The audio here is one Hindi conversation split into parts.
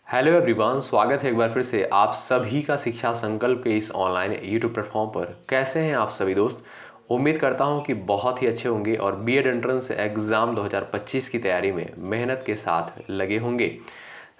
हेलो एवरीवन, स्वागत है एक बार फिर से आप सभी का शिक्षा संकल्प के इस ऑनलाइन यूट्यूब प्लेटफॉर्म पर। कैसे हैं आप सभी दोस्त? उम्मीद करता हूं कि बहुत ही अच्छे होंगे और बीएड एंट्रेंस एग्ज़ाम 2025 की तैयारी में मेहनत के साथ लगे होंगे।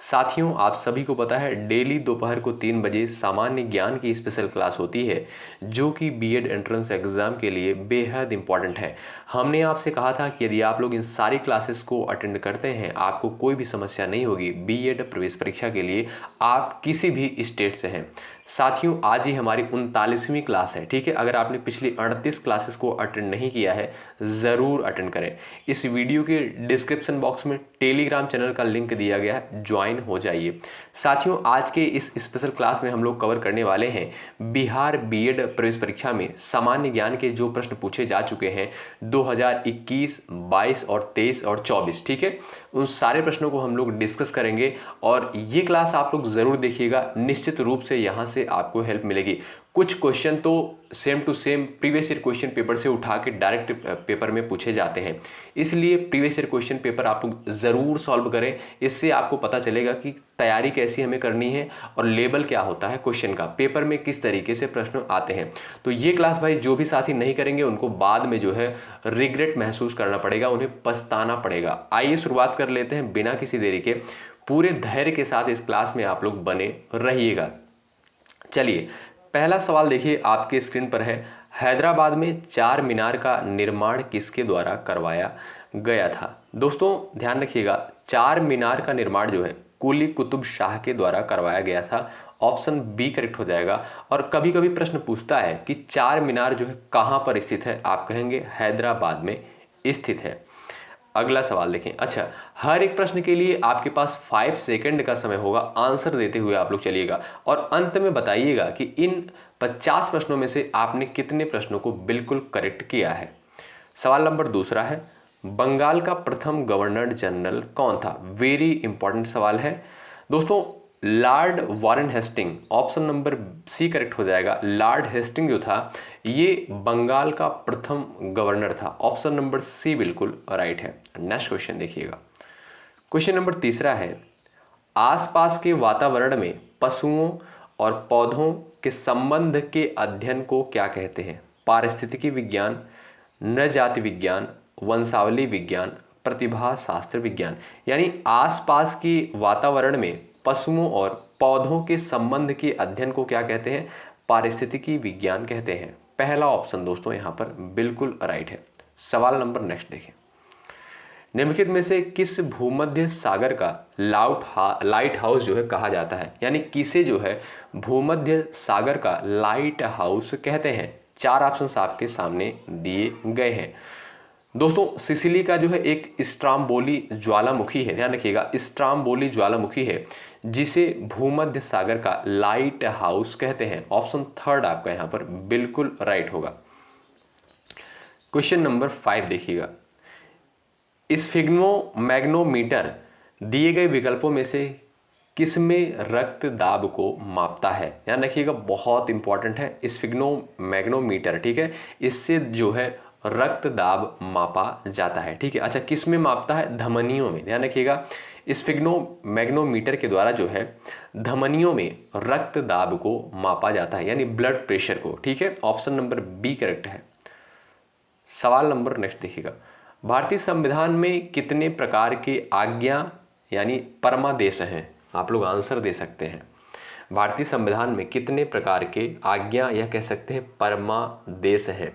साथियों, आप सभी को पता है डेली दोपहर को 3 बजे सामान्य ज्ञान की स्पेशल क्लास होती है जो कि बीएड एंट्रेंस एग्ज़ाम के लिए बेहद इंपॉर्टेंट है। हमने आपसे कहा था कि यदि आप लोग इन सारी क्लासेस को अटेंड करते हैं आपको कोई भी समस्या नहीं होगी बीएड प्रवेश परीक्षा के लिए, आप किसी भी स्टेट से हैं। साथियों, आज ही हमारी 39वीं क्लास है, ठीक है। अगर आपने पिछली 38 क्लासेस को अटेंड नहीं किया है ज़रूर अटेंड करें। इस वीडियो के डिस्क्रिप्शन बॉक्स में टेलीग्राम चैनल का लिंक दिया गया है, ज्वाइन हो जाइए। साथियों, आज के इस स्पेशल क्लास में हम लोग कवर करने वाले हैं बिहार बीएड प्रवेश परीक्षा में सामान्य ज्ञान के जो प्रश्न पूछे जा चुके हैं 2021, 22 और 23 और 24, ठीक है। उन सारे प्रश्नों को हम लोग डिस्कस करेंगे और ये क्लास आप लोग ज़रूर देखिएगा, निश्चित रूप से यहाँ से आपको हेल्प मिलेगी। कुछ क्वेश्चन तो same to same previous year question paper से उठा के डायरेक्ट पेपर में पूछे जाते हैं, इसलिए प्रीवियस ईयर क्वेश्चन पेपर आप लोग ज़रूर सॉल्व करें। इससे आपको पता चलेगा कि तैयारी कैसी हमें करनी है और लेवल क्या होता है क्वेश्चन का, पेपर में किस तरीके से प्रश्न आते हैं। तो ये क्लास भाई जो भी साथी नहीं करेंगे उनको बाद में जो है रिग्रेट महसूस करना पड़ेगा, उन्हें पछताना पड़ेगा। आइए शुरुआत कर लेते हैं बिना किसी देरी के। पूरे धैर्य के साथ इस क्लास में आप लोग बने रहिएगा। चलिए, पहला सवाल देखिए आपके स्क्रीन पर है। हैदराबाद में चार मीनार का निर्माण किसके द्वारा करवाया गया था? दोस्तों ध्यान रखिएगा, चार मीनार का निर्माण जो है कुली कुतुब शाह के द्वारा करवाया गया था। ऑप्शन बी करेक्ट हो जाएगा। और कभी कभी प्रश्न पूछता है कि चार मीनार जो है कहाँ पर स्थित है, आप कहेंगे हैदराबाद में स्थित है। अगला सवाल देखें। अच्छा, हर एक प्रश्न के लिए आपके पास 5 सेकंड का समय होगा, आंसर देते हुए आप लोग चलिएगा और अंत में बताइएगा कि इन 50 प्रश्नों में से आपने कितने प्रश्नों को बिल्कुल करेक्ट किया है। सवाल नंबर दूसरा है, बंगाल का प्रथम गवर्नर जनरल कौन था? वेरी इंपॉर्टेंट सवाल है दोस्तों। Lord Warren Hasting, option number C correct हो जाएगा। लॉर्ड हेस्टिंग जो था ये बंगाल का प्रथम गवर्नर था। ऑप्शन नंबर सी बिल्कुल राइट है। नेक्स्ट क्वेश्चन देखिएगा। क्वेश्चन नंबर तीसरा है, आसपास के वातावरण में पशुओं और पौधों के संबंध के अध्ययन को क्या कहते हैं? पारिस्थितिकी विज्ञान, नृजाति विज्ञान, वंशावली विज्ञान, प्रतिभा शास्त्र विज्ञान। यानी आसपास के वातावरण में पशुओं और पौधों के संबंध के अध्ययन को क्या कहते हैं? पारिस्थितिकी विज्ञान कहते हैं। पहला ऑप्शन दोस्तों यहाँ पर बिल्कुल राइट है। सवाल नंबर नेक्स्ट देखें। निम्नलिखित में से किस भूमध्य सागर का लाइट हाउस जो है कहा जाता है? यानी किसे जो है भूमध्य सागर का लाइट हाउस कहते हैं? चार ऑप्शंस आपके सामने दिए गए हैं दोस्तों। सिसिली का जो है एक स्ट्राम्बोली ज्वालामुखी है, ध्यान रखिएगा, स्ट्राम्बोली ज्वालामुखी है जिसे भूमध्य सागर का लाइट हाउस कहते हैं। ऑप्शन थर्ड आपका यहाँ पर बिल्कुल राइट होगा। क्वेश्चन नंबर 5 देखिएगा। स्फिग्मोमैग्नोमीटर दिए गए विकल्पों में से किसमें रक्त दाब को मापता है? ध्यान रखिएगा, बहुत इंपॉर्टेंट है स्फिग्मोमैग्नोमीटर, ठीक है। इससे जो है रक्त दाब मापा जाता है, ठीक है। अच्छा, किस में मापता है? धमनियों में। ध्यान रखिएगा, स्फिग्मोमैग्नोमीटर के द्वारा जो है धमनियों में रक्त दाब को मापा जाता है, यानी ब्लड प्रेशर को, ठीक है। ऑप्शन नंबर बी करेक्ट है। सवाल नंबर नेक्स्ट देखिएगा। भारतीय संविधान में कितने प्रकार के आज्ञा यानी परमादेश हैं? आप लोग आंसर दे सकते हैं। भारतीय संविधान में कितने प्रकार के आज्ञा या कह सकते हैं परमादेश हैं?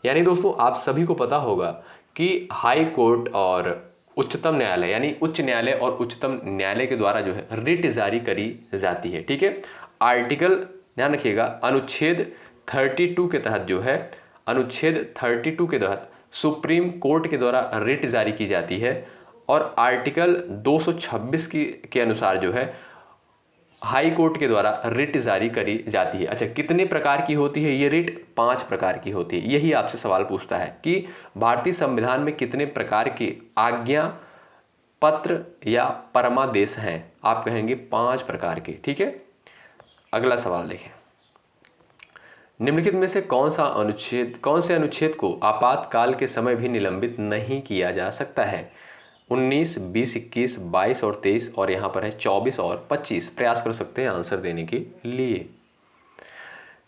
यानी दोस्तों आप सभी को पता होगा कि हाई कोर्ट और उच्चतम न्यायालय यानी उच्च न्यायालय और उच्चतम न्यायालय के द्वारा जो है रिट जारी करी जाती है, ठीक है। आर्टिकल, ध्यान रखिएगा, अनुच्छेद 32 के तहत जो है, अनुच्छेद 32 के तहत सुप्रीम कोर्ट के द्वारा रिट जारी की जाती है और आर्टिकल 226 के अनुसार जो है हाई कोर्ट के द्वारा रिट जारी करी जाती है। अच्छा, कितने प्रकार की होती है ये रिट? 5 प्रकार की होती है। यही आपसे सवाल पूछता है कि भारतीय संविधान में कितने प्रकार के आज्ञा पत्र या परमादेश हैं? आप कहेंगे 5 प्रकार के, ठीक है। अगला सवाल देखें। निम्नलिखित में से कौन से अनुच्छेद को आपातकाल के समय भी निलंबित नहीं किया जा सकता है? 19, 20, 21, 22 और 23 और यहाँ पर है 24 और 25। प्रयास कर सकते हैं आंसर देने के लिए।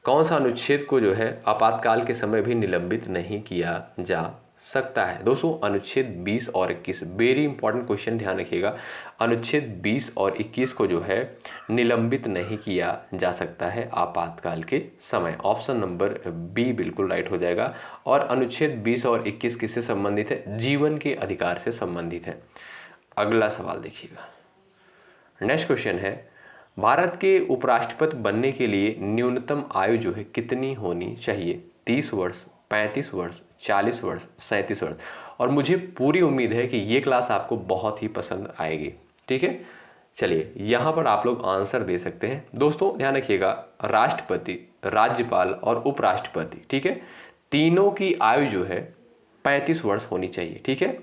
कौन सा अनुच्छेद को जो है आपातकाल के समय भी निलंबित नहीं किया जा सकता है? दोस्तों अनुच्छेद 20 और 21 वेरी इंपॉर्टेंट क्वेश्चन, ध्यान रखिएगा। अनुच्छेद 20 और 21 को जो है निलंबित नहीं किया जा सकता है आपातकाल के समय। ऑप्शन नंबर बी बिल्कुल राइट हो जाएगा। और अनुच्छेद 20 और 21 किससे संबंधित है? जीवन के अधिकार से संबंधित है। अगला सवाल देखिएगा। नेक्स्ट क्वेश्चन है, भारत के उपराष्ट्रपति बनने के लिए न्यूनतम आयु जो है कितनी होनी चाहिए? 30 वर्ष, 35 वर्ष, 40 वर्ष, 37 वर्ष। और मुझे पूरी उम्मीद है कि ये क्लास आपको बहुत ही पसंद आएगी। ठीक है, चलिए यहाँ पर आप लोग आंसर दे सकते हैं। दोस्तों ध्यान रखिएगा, राष्ट्रपति, राज्यपाल और उपराष्ट्रपति, ठीक है, तीनों की आयु जो है 35 वर्ष होनी चाहिए। ठीक है,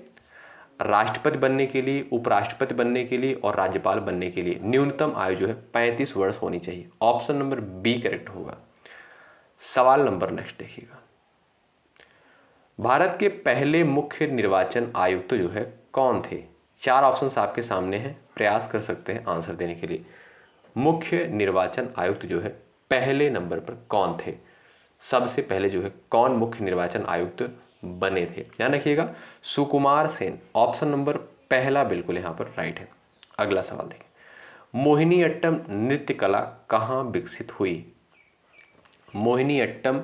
राष्ट्रपति बनने के लिए, उपराष्ट्रपति बनने के लिए और राज्यपाल बनने के लिए न्यूनतम आयु जो है 35 वर्ष होनी चाहिए। ऑप्शन नंबर बी करेक्ट होगा। सवाल नंबर नेक्स्ट देखिएगा। भारत के पहले मुख्य निर्वाचन आयुक्त जो है कौन थे? 4 ऑप्शंस आपके सामने हैं, प्रयास कर सकते हैं आंसर देने के लिए। मुख्य निर्वाचन आयुक्त जो है पहले नंबर पर कौन थे? सबसे पहले जो है कौन मुख्य निर्वाचन आयुक्त बने थे? ध्यान रखिएगा, सुकुमार सेन। ऑप्शन नंबर पहला बिल्कुल यहाँ पर राइट है। अगला सवाल देखें, मोहिनीअट्टम नृत्य कला कहाँ विकसित हुई? मोहिनीअट्टम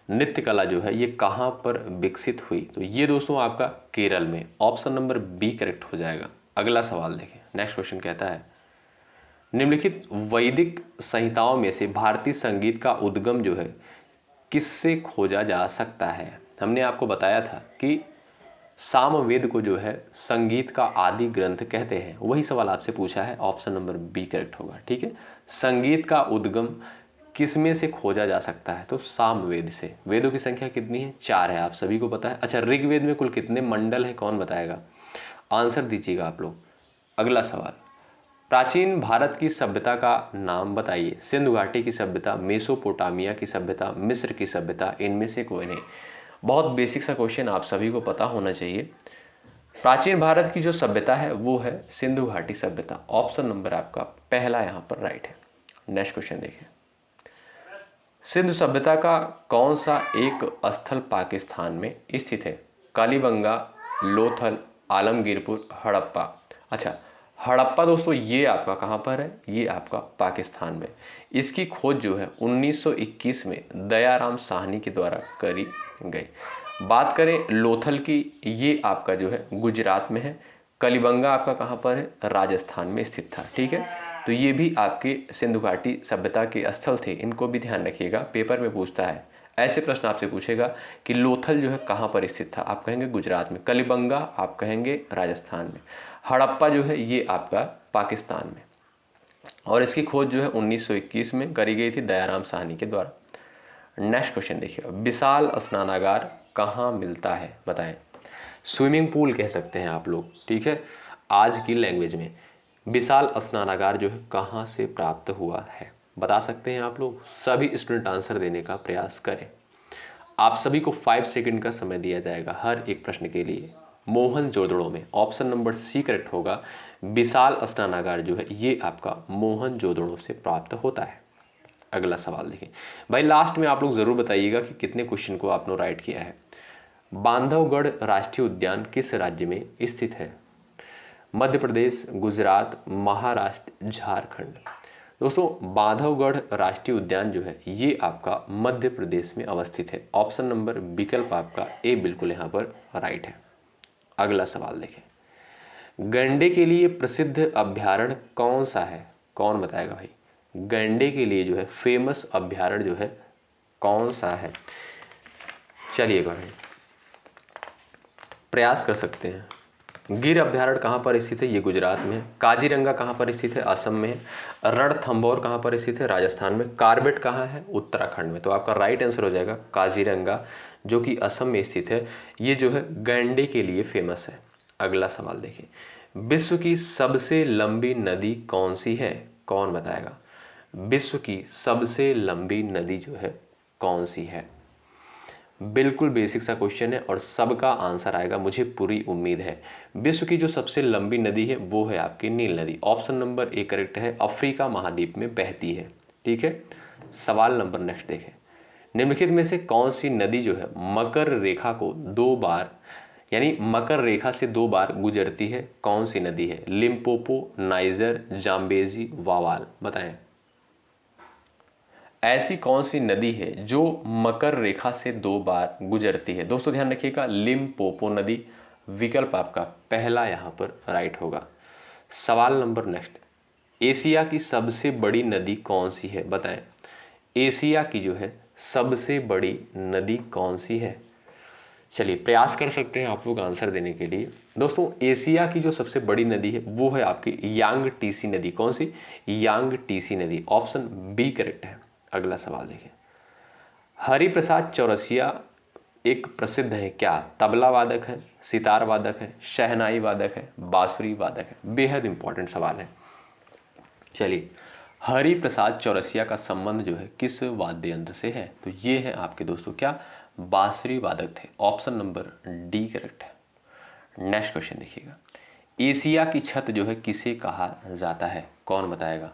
नृत्य कला जो है ये कहाँ पर विकसित हुई? तो ये दोस्तों आपका केरल में। ऑप्शन नंबर बी करेक्ट हो जाएगा। अगला सवाल देखें। नेक्स्ट क्वेश्चन कहता है, निम्नलिखित वैदिक संहिताओं में से भारतीय संगीत का उद्गम जो है किससे खोजा जा सकता है? हमने आपको बताया था कि सामवेद को जो है संगीत का आदि ग्रंथ कहते हैं। वही सवाल आपसे पूछा है, ऑप्शन नंबर बी करेक्ट होगा। ठीक है, संगीत का उद्गम किसमें से खोजा जा सकता है? तो सामवेद से। वेदों की संख्या कितनी है? 4 है, आप सभी को पता है। अच्छा, ऋग्वेद में कुल कितने मंडल हैं, कौन बताएगा? आंसर दीजिएगा आप लोग। अगला सवाल, प्राचीन भारत की सभ्यता का नाम बताइए। सिंधु घाटी की सभ्यता, मेसोपोटामिया की सभ्यता, मिस्र की सभ्यता, इनमें से कोई नहीं। बहुत बेसिक सा क्वेश्चन, आप सभी को पता होना चाहिए। प्राचीन भारत की जो सभ्यता है वो है सिंधु घाटी सभ्यता। ऑप्शन नंबर आपका पहला यहाँ पर राइट है। नेक्स्ट क्वेश्चन देखें, सिंधु सभ्यता का कौन सा एक स्थल पाकिस्तान में स्थित है? कालीबंगा, लोथल, आलमगीरपुर, हड़प्पा। अच्छा, हड़प्पा दोस्तों ये आपका कहाँ पर है? ये आपका पाकिस्तान में। इसकी खोज जो है 1921 में दयाराम साहनी के द्वारा करी गई। बात करें लोथल की, ये आपका जो है गुजरात में है। कलिबंगा आपका कहाँ पर है? राजस्थान में स्थित था। ठीक है, तो ये भी आपके सिंधु घाटी सभ्यता के स्थल थे। इनको भी ध्यान रखिएगा, पेपर में पूछता है। ऐसे प्रश्न आपसे पूछेगा कि लोथल जो है कहाँ पर स्थित था, आप कहेंगे गुजरात में। कलिबंगा आप कहेंगे राजस्थान में। हड़प्पा जो है ये आपका पाकिस्तान में। और इसकी खोज जो है 1921 में करी गई थी दयाराम साहनी के द्वारा। नेक्स्ट क्वेश्चन देखिए, विशाल स्नानागार कहाँ मिलता है? बताएं। स्विमिंग पूल कह सकते हैं आप लोग। ठीक है, आज की लैंग्वेज में विशाल स्नानागार जो है कहाँ से प्राप्त हुआ है? बता सकते हैं आप लोग। सभी स्टूडेंट आंसर देने का प्रयास करें। आप सभी को 5 सेकंड का समय दिया जाएगा हर एक प्रश्न के लिए। मोहनजोदड़ो में। ऑप्शन नंबर सी करेक्ट होगा। विशाल स्नानागार जो है ये आपका मोहनजोदड़ो से प्राप्त होता है। अगला सवाल देखें भाई, लास्ट में आप लोग जरूर बताइएगा कि कितने क्वेश्चन को आपने राइट किया है। बांधवगढ़ राष्ट्रीय उद्यान किस राज्य में स्थित है? मध्य प्रदेश, गुजरात, महाराष्ट्र, झारखंड। दोस्तों बांधवगढ़ राष्ट्रीय उद्यान जो है ये आपका मध्य प्रदेश में अवस्थित है। ऑप्शन नंबर विकल्प आपका ए बिल्कुल यहाँ पर राइट है। अगला सवाल देखें, गैंडे के लिए प्रसिद्ध अभ्यारण्य कौन सा है? कौन बताएगा भाई? गैंडे के लिए जो है फेमस अभ्यारण्य जो है कौन सा है? चलिएगा भाई, प्रयास कर सकते हैं। गिर अभ्यारण्य कहाँ पर स्थित है? ये गुजरात में है। काजीरंगा कहाँ पर स्थित है? असम में है। रणथंभौर कहाँ पर स्थित है? राजस्थान में। कार्बेट कहाँ है? उत्तराखंड में। तो आपका राइट आंसर हो जाएगा काजीरंगा, जो कि असम में स्थित है। ये जो है गैंडे के लिए फेमस है। अगला सवाल देखिए, विश्व की सबसे लंबी नदी कौन सी है? कौन बताएगा? विश्व की सबसे लंबी नदी जो है कौन सी है? बिल्कुल बेसिक सा क्वेश्चन है और सबका आंसर आएगा, मुझे पूरी उम्मीद है। विश्व की जो सबसे लंबी नदी है वो है आपकी नील नदी। ऑप्शन नंबर ए करेक्ट है, अफ्रीका महाद्वीप में बहती है। ठीक है, सवाल नंबर नेक्स्ट देखें। निम्नलिखित में से कौन सी नदी जो है मकर रेखा को 2 बार, यानी मकर रेखा से 2 बार गुजरती है? कौन सी नदी है? लिम्पोपो, नाइजर, जाम्बेजी, वावाल, बताएं। ऐसी कौन सी नदी है जो मकर रेखा से 2 बार गुजरती है? दोस्तों ध्यान रखिएगा, लिम्पोपो नदी विकल्प आपका पहला यहां पर राइट होगा। सवाल नंबर नेक्स्ट, एशिया की सबसे बड़ी नदी कौन सी है? बताएं, एशिया की जो है सबसे बड़ी नदी कौन सी है? चलिए प्रयास कर सकते हैं आप लोग आंसर देने के लिए। दोस्तों एशिया की जो सबसे बड़ी नदी है वो है आपकी यांग टीसी नदी। कौन सी? यांग टीसी नदी। ऑप्शन बी करेक्ट है। अगला सवाल देखिए, हरिप्रसाद चौरसिया एक प्रसिद्ध है क्या? तबला वादक है, सितार वादक है, शहनाई वादक है, बांसुरी वादक है। बेहद इंपॉर्टेंट सवाल है। चलिए, हरिप्रसाद चौरसिया का संबंध जो है किस वाद्य यंत्र से है? तो ये है आपके दोस्तों क्या? बांसुरी वादक थे। ऑप्शन नंबर डी करेक्ट है। नेक्स्ट क्वेश्चन देखिएगा, एशिया की छत जो है किसे कहा जाता है? कौन बताएगा?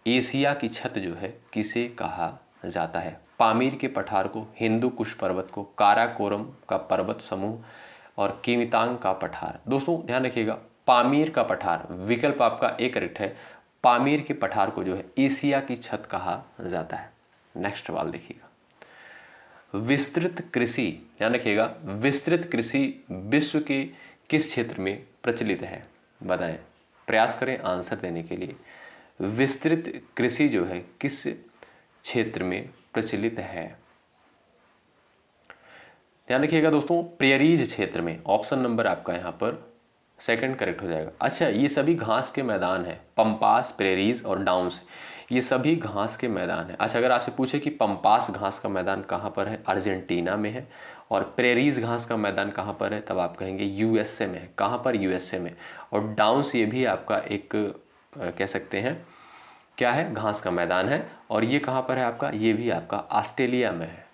एशिया की छत जो है किसे कहा जाता है? पामीर के पठार को, हिंदू कुश पर्वत को, काराकोरम का पर्वत समूह और कीमितांग का पठार। दोस्तों ध्यान रखिएगा, पामीर का पठार विकल्प आपका ए करेक्ट है। पामीर के पठार को जो है एशिया की छत कहा जाता है। नेक्स्ट सवाल देखिएगा, विस्तृत कृषि, ध्यान रखिएगा, विस्तृत कृषि विश्व के किस क्षेत्र में प्रचलित है? बताएं, प्रयास करें आंसर देने के लिए। विस्तृत कृषि जो है किस क्षेत्र में प्रचलित है? ध्यान रखिएगा दोस्तों, प्रेरीज क्षेत्र में। ऑप्शन नंबर आपका यहाँ पर सेकंड करेक्ट हो जाएगा। अच्छा, ये सभी घास के मैदान है, पंपास, प्रेरीज और डाउन्स, ये सभी घास के मैदान है। अच्छा, अगर आपसे पूछे कि पंपास घास का मैदान कहाँ पर है? अर्जेंटीना में है। और प्रेरीज घास का मैदान कहाँ पर है? तब आप कहेंगे यूएसए में है। कहाँ पर? यूएसए में। और डाउन्स ये भी आपका एक कह सकते हैं क्या है? घास का मैदान है। और ये कहाँ पर है आपका? ये भी आपका ऑस्ट्रेलिया में है।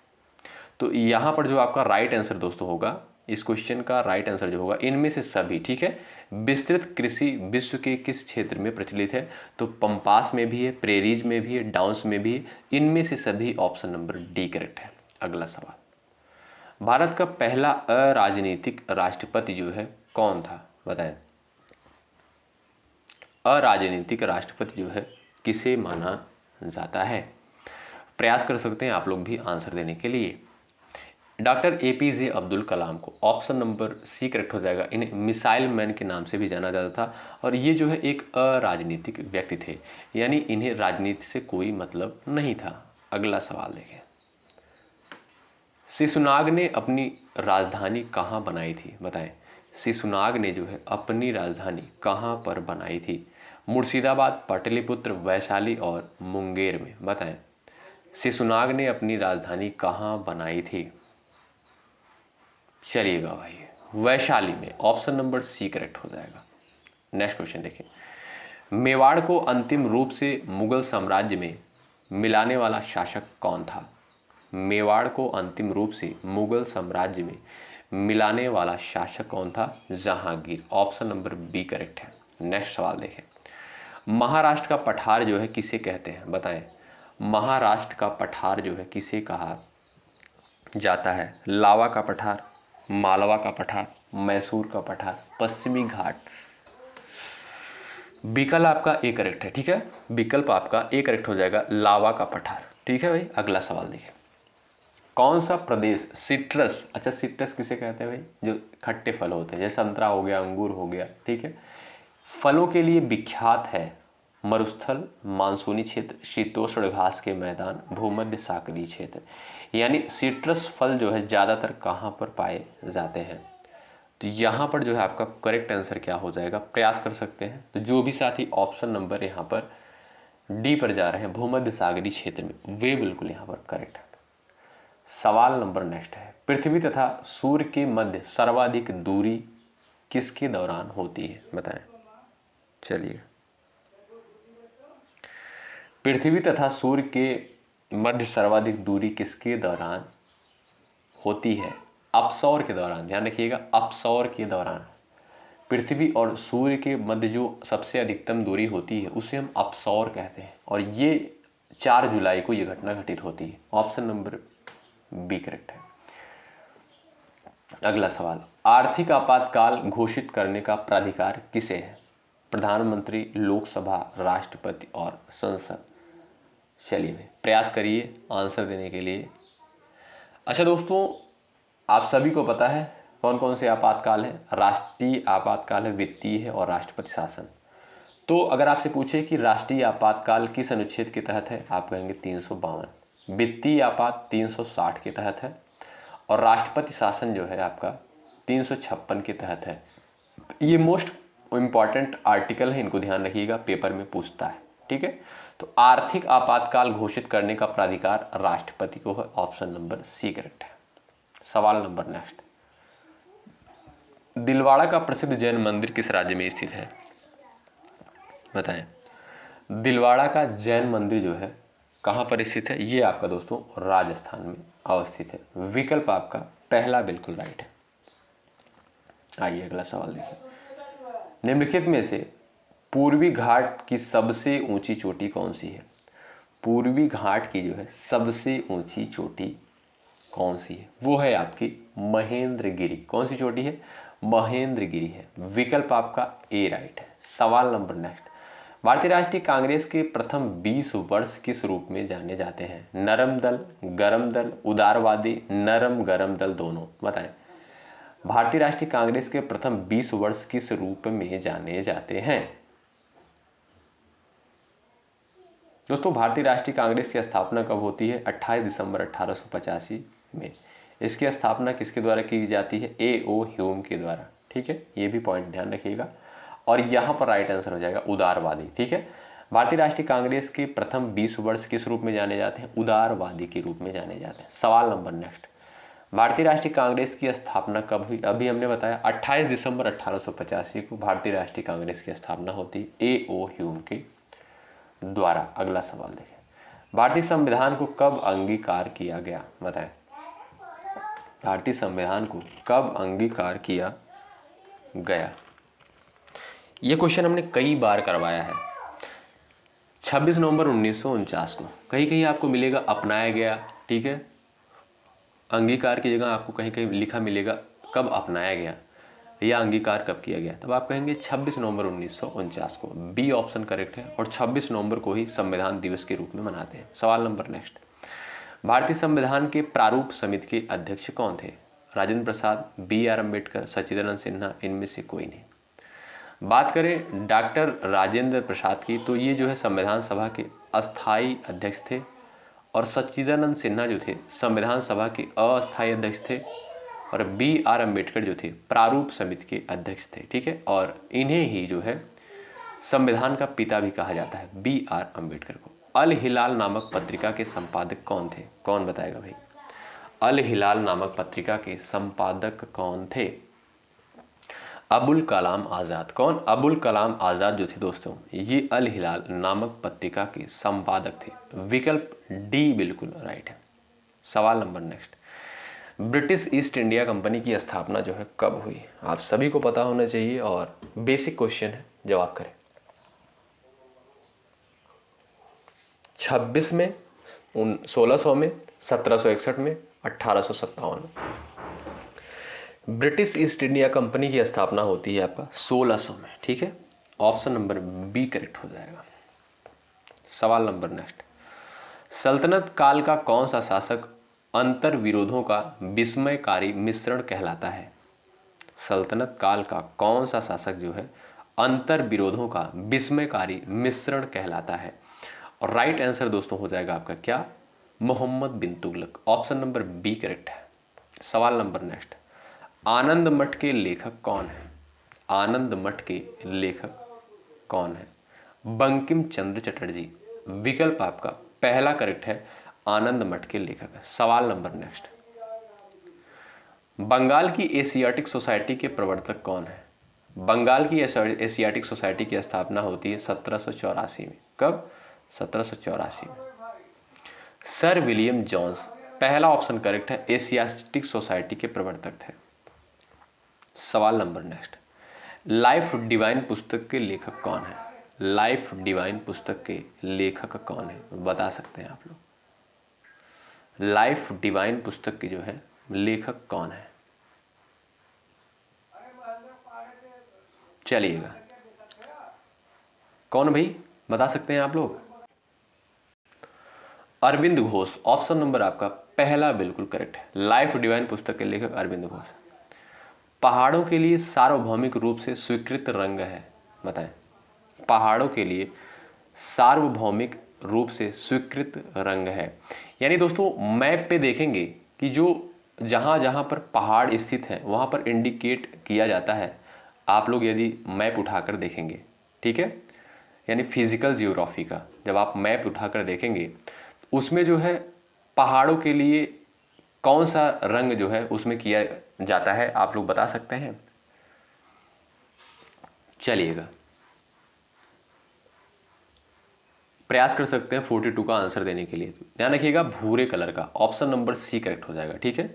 तो यहाँ पर जो आपका राइट आंसर दोस्तों होगा, इस क्वेश्चन का राइट आंसर जो होगा, इनमें से सभी। ठीक है, विस्तृत कृषि विश्व के किस क्षेत्र में प्रचलित है? तो पंपास में भी है, प्रेरीज में भी है, डाउन्स में भी है। इनमें से सभी ऑप्शन नंबर डी करेक्ट है। अगला सवाल, भारत का पहला अराजनीतिक राष्ट्रपति जो है कौन था? बताएं, अराजनीतिक राष्ट्रपति जो है किसे माना जाता है? प्रयास कर सकते हैं आप लोग भी आंसर देने के लिए। डॉक्टर एपीजे अब्दुल कलाम को। ऑप्शन नंबर सी करेक्ट हो जाएगा। इन्हें मिसाइल मैन के नाम से भी जाना जाता था और ये जो है एक अराजनीतिक व्यक्ति थे, यानी इन्हें राजनीति से कोई मतलब नहीं था। अगला सवाल देखें, शिशुनाग ने अपनी राजधानी कहाँ बनाई थी? बताएं, शिशुनाग ने जो है अपनी राजधानी कहाँ पर बनाई थी? मुर्शिदाबाद, पाटलिपुत्र, वैशाली और मुंगेर में। बताएं, शिशुनाग ने अपनी राजधानी कहाँ बनाई थी? चलिएगा भाई, वैशाली में। ऑप्शन नंबर सी करेक्ट हो जाएगा। नेक्स्ट क्वेश्चन देखिए, मेवाड़ को अंतिम रूप से मुगल साम्राज्य में मिलाने वाला शासक कौन था? मेवाड़ को अंतिम रूप से मुगल साम्राज्य में मिलाने वाला शासक कौन था? Jahangir. Option number B correct है। नेक्स्ट सवाल देखें, महाराष्ट्र का पठार जो है किसे कहते हैं? बताएं, महाराष्ट्र का पठार जो है किसे कहा जाता है? लावा का पठार, मालवा का पठार, मैसूर का पठार, पश्चिमी घाट। विकल्प आपका ए करेक्ट है। ठीक है, विकल्प आपका ए करेक्ट हो जाएगा, लावा का पठार। ठीक है भाई। अगला सवाल देखिए, कौन सा प्रदेश सिट्रस, अच्छा सिट्रस किसे कहते हैं भाई? जो खट्टे फल होते हैं, जैसे संतरा हो गया, अंगूर हो गया, ठीक है, फलों के लिए विख्यात है? मरुस्थल, मानसूनी क्षेत्र, शीतोष्ण घास के मैदान, भूमध्य सागरीय क्षेत्र। यानी सिट्रस फल जो है ज़्यादातर कहाँ पर पाए जाते हैं? तो यहाँ पर जो है आपका करेक्ट आंसर क्या हो जाएगा? प्रयास कर सकते हैं। तो जो भी साथी ऑप्शन नंबर यहाँ पर डी पर जा रहे हैं, भूमध्य सागरीय क्षेत्र में, वे बिल्कुल यहाँ पर करेक्ट है। सवाल नंबर नेक्स्ट है, पृथ्वी तथा सूर्य के मध्य सर्वाधिक दूरी किसके दौरान होती है? बताएं। चलिए, पृथ्वी तथा सूर्य के मध्य सर्वाधिक दूरी किसके दौरान होती है अपसौर के दौरान, ध्यान रखिएगा अपसौर के दौरान पृथ्वी और सूर्य के मध्य जो सबसे अधिकतम दूरी होती है उसे हम अपसौर कहते हैं, और ये 4 जुलाई को ये घटना घटित होती है। ऑप्शन नंबर बी करेक्ट है। अगला सवाल, आर्थिक आपातकाल घोषित करने का प्राधिकार किसे है? प्रधानमंत्री, लोकसभा, राष्ट्रपति और संसद। चलिए प्रयास करिए आंसर देने के लिए। अच्छा दोस्तों, आप सभी को पता है कौन कौन से आपातकाल है? राष्ट्रीय आपातकाल है, वित्तीय है और राष्ट्रपति शासन। तो अगर आपसे पूछे कि राष्ट्रीय आपातकाल किस अनुच्छेद के तहत है, आप कहेंगे 352। वित्तीय आपात 360 के तहत है, और राष्ट्रपति शासन जो है आपका 356 के तहत है। ये मोस्ट इम्पॉर्टेंट आर्टिकल है, इनको ध्यान रखिएगा, पेपर में पूछता है। ठीक है, तो आर्थिक आपातकाल घोषित करने का प्राधिकार राष्ट्रपति को है। ऑप्शन नंबर सी करेक्ट है। सवाल नंबर नेक्स्ट, दिलवाड़ा का प्रसिद्ध जैन मंदिर किस राज्य में स्थित है? बताएं। दिलवाड़ा का जैन मंदिर जो है कहाँ पर स्थित है? ये आपका दोस्तों राजस्थान में अवस्थित है। विकल्प आपका पहला बिल्कुल राइट है। आइए अगला सवाल देखिए, निम्नलिखित में से पूर्वी घाट की सबसे ऊंची चोटी कौन सी है? पूर्वी घाट की जो है सबसे ऊंची चोटी कौन सी है? वो है आपकी महेंद्रगिरी। कौन सी चोटी है? महेंद्रगिरी है। विकल्प आपका ए राइट है। सवाल नंबर नेक्स्ट, भारतीय राष्ट्रीय कांग्रेस के प्रथम 20 वर्ष किस रूप में जाने जाते हैं? नरम दल, गरम दल, उदारवादी, नरम गरम दल, दोनों। बताएं। भारतीय राष्ट्रीय कांग्रेस के प्रथम 20 वर्ष किस रूप में जाने जाते हैं? दोस्तों भारतीय राष्ट्रीय कांग्रेस की स्थापना कब होती है? 28 दिसंबर 1885 में। इसकी स्थापना किसके द्वारा की जाती है? ए ओ ह्यूम के द्वारा। ठीक है, ये भी पॉइंट ध्यान रखिएगा, और यहाँ पर राइट आंसर हो जाएगा उदारवादी। ठीक है, भारतीय राष्ट्रीय कांग्रेस के प्रथम 20 वर्ष किस रूप में जाने जाते हैं? उदारवादी के रूप में जाने जाते हैं। सवाल नंबर नेक्स्ट, भारतीय राष्ट्रीय कांग्रेस की स्थापना कब हुई? अभी हमने बताया 28 दिसंबर 1885 को भारतीय राष्ट्रीय कांग्रेस की स्थापना होती ए ओ ह्यूम के द्वारा। अगला सवाल देखें, भारतीय संविधान को कब अंगीकार किया गया? बताएं। भारतीय संविधान को कब अंगीकार किया गया? ये क्वेश्चन हमने कई बार करवाया है। 26 नवंबर 1949 को कहीं कहीं आपको मिलेगा अपनाया गया। ठीक है, अंगीकार की जगह आपको कहीं कहीं लिखा मिलेगा कब अपनाया गया या अंगीकार कब किया गया, तब आप कहेंगे 26 नवंबर 1949 को। बी ऑप्शन करेक्ट है, और 26 नवंबर को ही संविधान दिवस के रूप में मनाते हैं। सवाल नंबर नेक्स्ट, भारतीय संविधान के प्रारूप समिति के अध्यक्ष कौन थे? राजेंद्र प्रसाद, बी आर अम्बेडकर, सच्चिदानंद सिन्हा, इनमें से कोई नहीं। बात करें डॉक्टर राजेंद्र प्रसाद की, तो ये जो है संविधान सभा के अस्थाई अध्यक्ष थे, और सच्चिदानंद सिन्हा जो थे संविधान सभा के अस्थाई अध्यक्ष थे, और बी आर अम्बेडकर जो थे प्रारूप समिति के अध्यक्ष थे। ठीक है, और इन्हें ही जो है संविधान का पिता भी कहा जाता है, बी आर अम्बेडकर को। अल हिलाल नामक पत्रिका के संपादक कौन थे? कौन बताएगा भाई? अल हिलाल नामक पत्रिका के संपादक कौन थे? अबुल कलाम आज़ाद। कौन? अबुल कलाम आज़ाद जो थे दोस्तों, ये अल हिलाल नामक पत्रिका के संपादक थे। विकल्प डी बिल्कुल राइट है। सवाल number next, British east India company की स्थापना जो है कब हुई? आप सभी को पता होना चाहिए, और बेसिक क्वेश्चन है, जवाब करें। 26 में, 1600 में, 1761 में, 1857 में। ब्रिटिश ईस्ट इंडिया कंपनी की स्थापना होती है आपका 1600 में। ठीक है, ऑप्शन नंबर बी करेक्ट हो जाएगा। सवाल नंबर नेक्स्ट, सल्तनत काल का कौन सा शासक अंतर विरोधों का विस्मयकारी मिश्रण कहलाता है? सल्तनत काल का कौन सा शासक जो है अंतर विरोधों का विस्मयकारी मिश्रण कहलाता है? और राइट आंसर दोस्तों हो जाएगा आपका क्या? Muhammad bin Tughlaq. Option number B correct है। सवाल नंबर नेक्स्ट, आनंद मठ के लेखक कौन है? आनंद मठ के लेखक कौन है? बंकिम चंद्र चटर्जी। विकल्प आपका पहला करेक्ट है, आनंद मठ के लेखक है। सवाल नंबर नेक्स्ट, बंगाल की एशियाटिक सोसाइटी के प्रवर्तक कौन है? बंगाल की एशियाटिक सोसाइटी की स्थापना होती है 1784 में। कब? 1784 में। सर विलियम जोन्स पहला ऑप्शन करेक्ट है, एशियाटिक सोसाइटी के प्रवर्तक थे। सवाल नंबर नेक्स्ट, लाइफ डिवाइन पुस्तक के लेखक कौन है? लाइफ डिवाइन पुस्तक के लेखक कौन है, बता सकते हैं आप लोग? लाइफ डिवाइन पुस्तक के जो है लेखक कौन है? चलिएगा, कौन भाई, बता सकते हैं आप लोग? अरविंद घोष, ऑप्शन नंबर आपका पहला बिल्कुल करेक्ट है। लाइफ डिवाइन पुस्तक के लेखक अरविंद घोष। पहाड़ों के लिए सार्वभौमिक रूप से स्वीकृत रंग है, बताएं। पहाड़ों के लिए सार्वभौमिक रूप से स्वीकृत रंग है, यानी दोस्तों मैप पे देखेंगे कि जो जहाँ जहाँ पर पहाड़ स्थित है वहाँ पर इंडिकेट किया जाता है। आप लोग यदि मैप उठाकर देखेंगे, ठीक है, यानी फिजिकल जियोग्राफी का जब आप मैप उठाकर देखेंगे उसमें जो है पहाड़ों के लिए कौन सा रंग जो है उसमें किया जाता है, आप लोग बता सकते हैं? चलिएगा, प्रयास कर सकते हैं 42 का आंसर देने के लिए। ध्यान रखिएगा, भूरे कलर का, ऑप्शन नंबर सी करेक्ट हो जाएगा, ठीक है।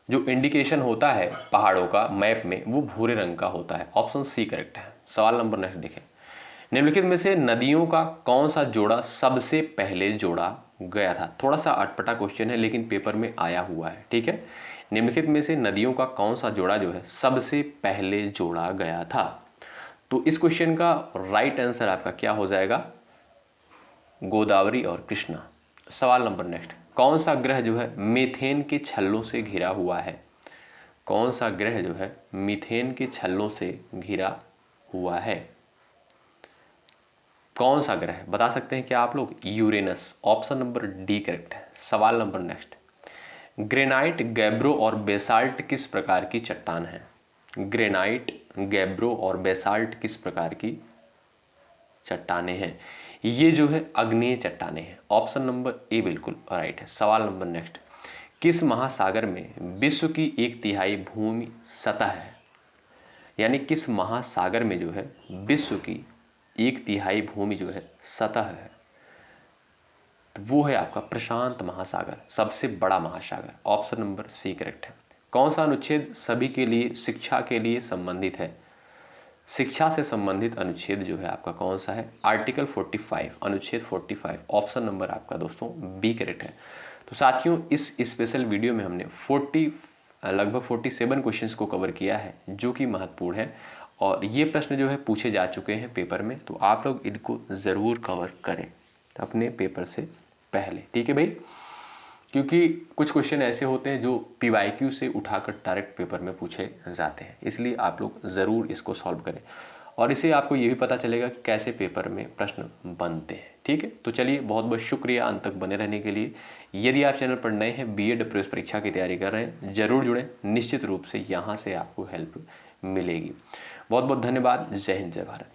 जो इंडिकेशन होता है पहाड़ों का मैप में वो भूरे रंग का होता है, ऑप्शन सी करेक्ट है। सवाल नंबर नेक्स्ट देखें, निम्नलिखित में से नदियों का कौन सा जोड़ा सबसे पहले जोड़ा गया था? थोड़ा सा अटपटा क्वेश्चन है लेकिन पेपर में आया हुआ है, ठीक है। निम्नलिखित में से नदियों का कौन सा जोड़ा जो है सबसे पहले जोड़ा गया था? तो इस क्वेश्चन का राइट आंसर आपका क्या हो जाएगा? गोदावरी और कृष्णा। सवाल नंबर नेक्स्ट, कौन सा ग्रह जो है मीथेन के छल्लों से घिरा हुआ है? कौन सा ग्रह जो है मीथेन के छल्लों से घिरा हुआ है? कौन सा ग्रह बता सकते हैं क्या आप लोग? Uranus, option number D correct है। सवाल नंबर नेक्स्ट, ग्रेनाइट, गैब्रो और बेसाल्ट किस प्रकार की चट्टान है? ग्रेनाइट, गैब्रो और बेसाल्ट किस प्रकार की चट्टानें हैं? ये जो है अग्नेय चट्टानें हैं, ऑप्शन नंबर ए बिल्कुल राइट है। सवाल नंबर नेक्स्ट, किस महासागर में विश्व की 1/3 भूमि सतह है? यानी किस महासागर में जो है विश्व की 1/3 भूमि जो है सतह है? तो वो है आपका प्रशांत महासागर, सबसे बड़ा महासागर, ऑप्शन नंबर सी करेक्ट है। कौन सा अनुच्छेद सभी के लिए शिक्षा के लिए संबंधित है? शिक्षा से संबंधित अनुच्छेद जो है आपका कौन सा है? आर्टिकल 45, अनुच्छेद 45, ऑप्शन नंबर आपका दोस्तों बी करेक्ट है। तो साथियों, इस स्पेशल वीडियो में हमने लगभग 47 क्वेश्चंस को कवर किया है जो कि महत्वपूर्ण है, और ये प्रश्न जो है पूछे जा चुके हैं पेपर में, तो आप लोग इनको ज़रूर कवर करें अपने पेपर से पहले, ठीक है भाई। क्योंकि कुछ क्वेश्चन ऐसे होते हैं जो PYQ से उठाकर डायरेक्ट पेपर में पूछे जाते हैं, इसलिए आप लोग ज़रूर इसको सॉल्व करें, और इससे आपको ये भी पता चलेगा कि कैसे पेपर में प्रश्न बनते हैं, ठीक है। तो चलिए, बहुत बहुत शुक्रिया अंत तक बने रहने के लिए। यदि आप चैनल पर नए हैं, B.Ed प्रवेश परीक्षा की तैयारी कर रहे हैं, जरूर जुड़ें, निश्चित रूप से यहाँ से आपको हेल्प मिलेगी। बहुत बहुत धन्यवाद। जय हिंद, जय भारत।